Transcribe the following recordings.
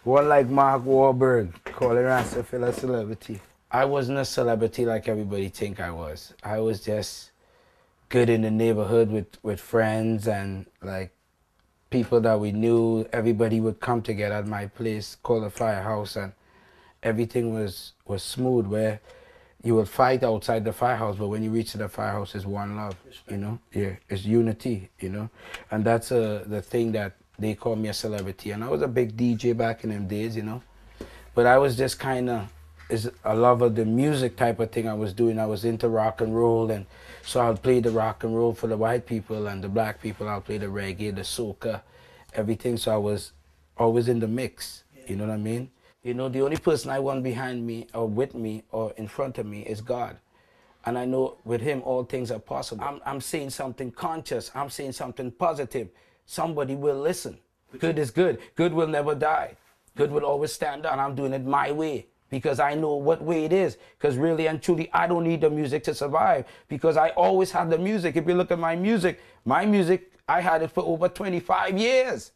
One like Mark Wahlberg, calling Rasta Phil a celebrity. I wasn't a celebrity like everybody think I was. I was just good in the neighborhood with friends and like people that we knew. Everybody would come together at my place called the Firehouse, and everything was smooth where you would fight outside the firehouse, but when you reach the firehouse, it's one love, you know? Yeah, it's unity, you know? And that's the thing that they call me a celebrity. And I was a big DJ back in them days, you know? But I was just kind of, is a love of the music type of thing I was doing. I was into rock and roll, and so I'll play the rock and roll for the white people, and the black people, I'll play the reggae, the soca, everything. So I was always in the mix, you know what I mean? You know, the only person I want behind me or with me or in front of me is God. And I know with him all things are possible. I'm saying something conscious. I'm saying something positive. Somebody will listen. Good is good. Good will never die. Good will always stand up. And I'm doing it my way because I know what way it is. Because really and truly, I don't need the music to survive because I always had the music. If you look at my music, I had it for over 25 years.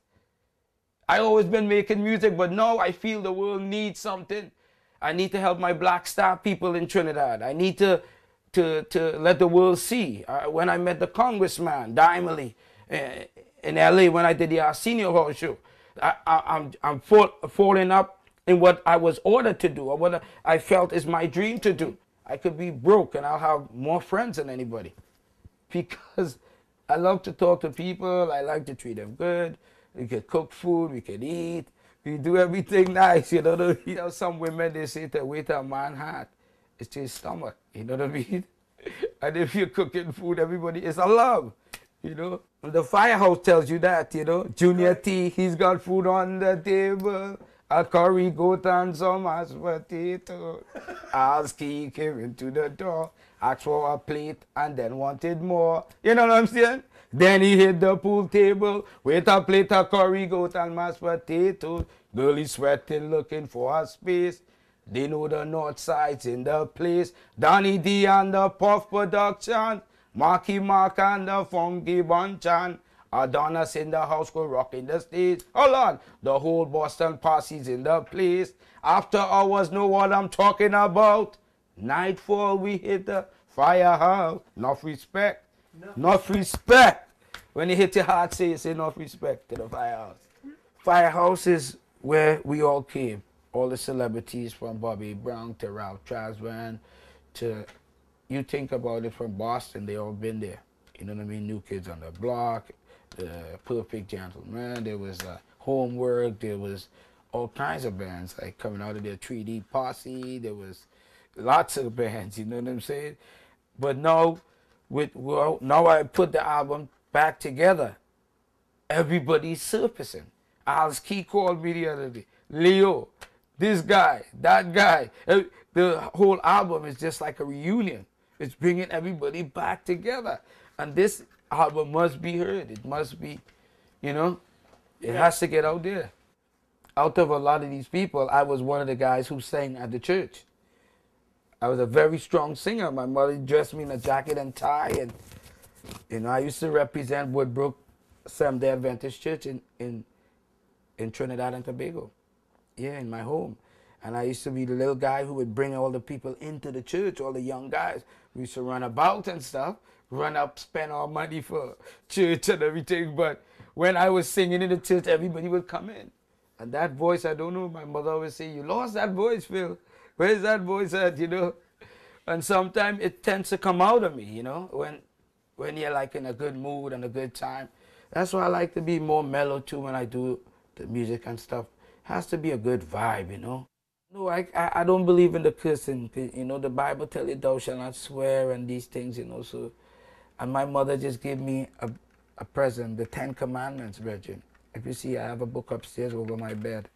I always been making music, but now I feel the world needs something. I need to help my black star people in Trinidad. I need to let the world see. When I met the congressman, Dimely, in LA, when I did the Arsenio Hall show, I'm falling up in what I was ordered to do, or what I felt is my dream to do. I could be broke and I'll have more friends than anybody because I love to talk to people. I like to treat them good. We could cook food, we could eat, we do everything nice, you know. You know, some women, they say to wait a man's heart, it's to his stomach, you know what I mean? And if you're cooking food, everybody is a love, you know. And the Firehouse tells you that, you know. Junior T, he's got food on the table, a curry goat and some mashed potato. Ask he came into the door, asked for a plate and then wanted more. You know what I'm saying? Then he hit the pool table with a plate of curry goat and mashed potatoes. Girl, he's sweating, looking for a space. They know the north side's in the place. Donny D and the Puff Production. Marky Mark and the Funky Bunchan. Adonis in the house go rocking the stage. Hold on. The whole Boston posse's in the place. After hours know what I'm talking about. Nightfall we hit the Firehouse. Enough respect. Enough respect. When you hit your heart, say it's enough respect to the Firehouse. Firehouse is where we all came. All the celebrities from Bobby Brown to Ralph Tresvant to, you think about it, from Boston, they all been there. You know what I mean? New Kids on the Block, the Perfect Gentleman, there was Homework, there was all kinds of bands like coming out of their 3D Posse, there was lots of bands, you know what I'm saying? But now, now I put the album back together, everybody's surfacing. Alice Key called me the other day. Leo, this guy, that guy. The whole album is just like a reunion. It's bringing everybody back together. And this album must be heard. It must be, you know, it has to get out there. Out of a lot of these people, I was one of the guys who sang at the church. I was a very strong singer. My mother dressed me in a jacket and tie, and you know, I used to represent Woodbrook Seventh-day Adventist Church in Trinidad and Tobago. Yeah, in my home. And I used to be the little guy who would bring all the people into the church, all the young guys. We used to run about and stuff, run up, spend our money for church and everything. But when I was singing in the church, everybody would come in. And that voice, I don't know, my mother always say, you lost that voice, Phil. Where's that voice at, you know? And sometimes it tends to come out of me, you know, when you're like in a good mood and a good time. That's why I like to be more mellow too when I do the music and stuff. It has to be a good vibe, you know. No, I don't believe in the cursing. You know, the Bible tells you thou shalt not swear and these things, you know. So, and my mother just gave me a present, the 10 Commandments, Virgin. If you see, I have a book upstairs over my bed,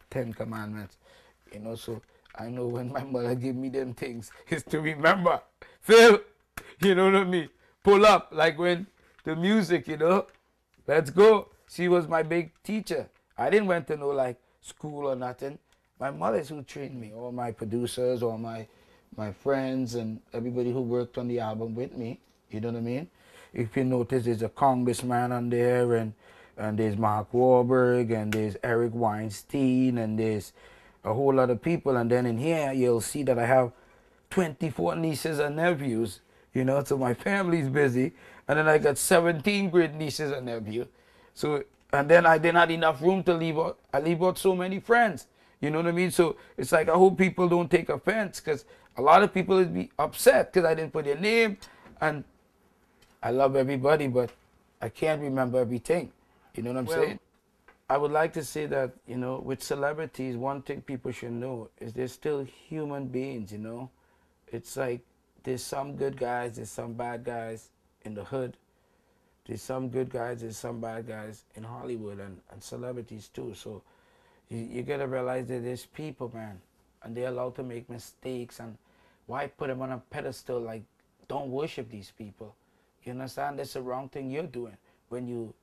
10 Commandments, you know. So I know when my mother gave me them things, it's to remember. Phil, you know what I mean? Pull up, like when the music, you know. Let's go. She was my big teacher. I didn't went to no like school or nothing. My mother's who trained me, all my producers, all my friends and everybody who worked on the album with me, you know what I mean? If you notice, there's a congressman on there and and there's Mark Wahlberg, and there's Eric Weinstein, and there's a whole lot of people. And then in here, you'll see that I have 24 nieces and nephews, you know, so my family's busy. And then I got 17 great nieces and nephews. So, and then I didn't have enough room to leave out. I leave out so many friends, you know what I mean? So it's like, I hope people don't take offense, because a lot of people would be upset because I didn't put their name. And I love everybody, but I can't remember everything. You know what I'm saying? I would like to say that, you know, with celebrities, one thing people should know is they're still human beings, you know? It's like there's some good guys, there's some bad guys in the hood. There's some good guys, there's some bad guys in Hollywood, and celebrities too. So you gotta realize that there's people, man, and they're allowed to make mistakes. And why put them on a pedestal? Like, don't worship these people. You understand? That's the wrong thing you're doing when you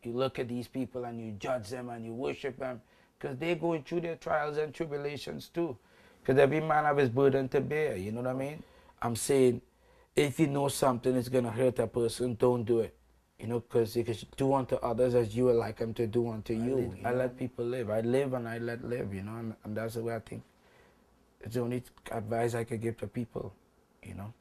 look at these people and you judge them and you worship them, because they're going through their trials and tribulations too. Because every man have his burden to bear, you know what I mean? I'm saying, if you know something is going to hurt a person, don't do it. You know, because you can do unto others as you would like them to do unto you. I let people live. I live and I let live, you know, and that's the way I think. It's the only advice I could give to people, you know.